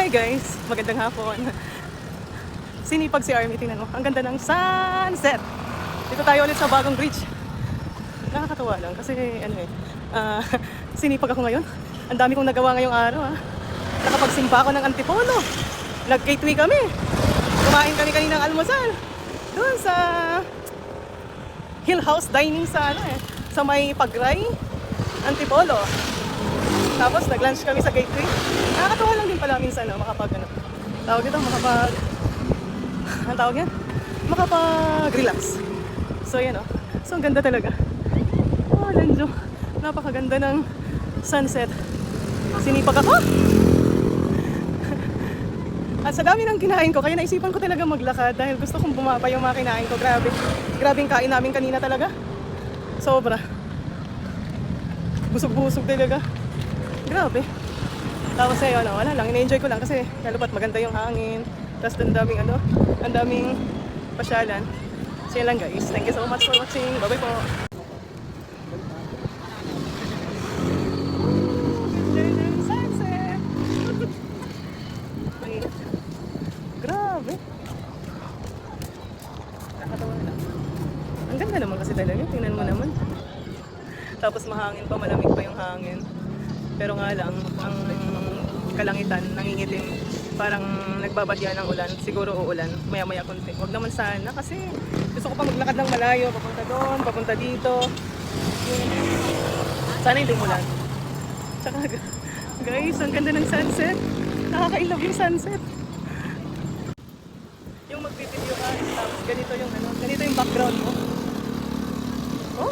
Hi guys! Magandang hapon. Sinipag si Army, tingnan mo. Ang ganda ng sunset. Dito tayo ulit sa bagong bridge. Nakakatawa lang kasi sinipag ako ngayon. Ang dami kong nagawa ngayong araw Nakapagsimba ako ng Antipolo. Nag-gateway kami. Kumain kami kaninang almusal. Doon sa Hill House Dining sa sa may Pagray, Antipolo. Tapos nag-lunch kami sa gateway. Nakakatawa lang din pala minsan tawag ito, ang tawag yan? Makapag-relax. So yan So ang ganda talaga. Lanjo. Napakaganda ng sunset. Sinipag ako. At sa dami ng kinain ko, kaya naisipan ko talaga maglakad dahil gusto kong bumaba yung mga kinain ko. Grabe. Grabe yung kain namin kanina talaga. Sobra. Busog-busog talaga. Grabe. Tapos wala lang. In-enjoy ko lang kasi lalupat maganda yung hangin. Tapos ang daming pasyalan. So yan lang guys. Thank you so much for watching. Bye-bye po. Sunset! Grabe. Nakatawa na. Ang ganda naman kasi talaga. Tingnan mo naman. Tapos mahangin pa, malamig pa yung hangin. Pero nga lang, ang kalangitan, nangingitim. Parang nagbabadya ng ulan. Siguro uulan. Maya-maya konti. Huwag naman sana kasi gusto ko pa maglakad ng malayo. Papunta doon, papunta dito. Sana hindi umulan. Tsaka guys, ang ganda ng sunset. Nakaka-love yung sunset. Yung magbibideo ka, tapos ganito yung background mo. Oh!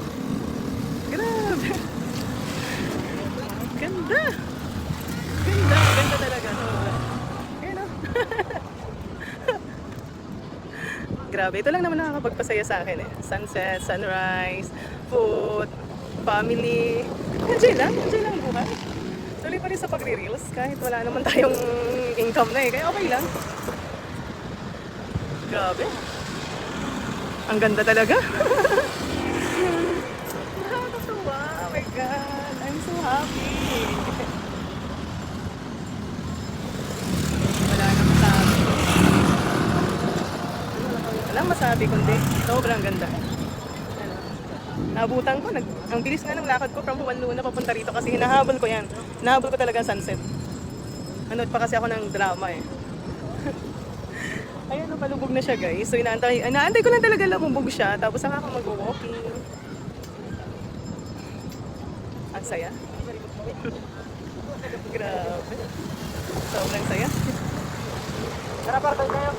Grabe! Ganda! Ganda talaga. Ayan Grabe, ito lang naman nakakapagpasaya sa akin Sunset, sunrise, food, family. Enjoy lang buhay. Tuloy pa rin sa pagre-reels kahit wala naman tayong income na kaya okay lang. Grabe. Ang ganda talaga. Nakakatawa. Oh my God. I'm so happy. Walang masabi kundi sobrang ganda. Nabutan ko, ang bilis nga ng lakad ko from Juan Luna papunta rito kasi hinahabol ko yan. Hinahabol ko talaga sunset. Nanood pa kasi ako ng drama Ayan, palubog na siya guys. So inaantay ko lang talaga lumubog siya. Tapos saka ako mag-walking. Ang saya. Grabe. Sobrang saya. Tara, partay kayo.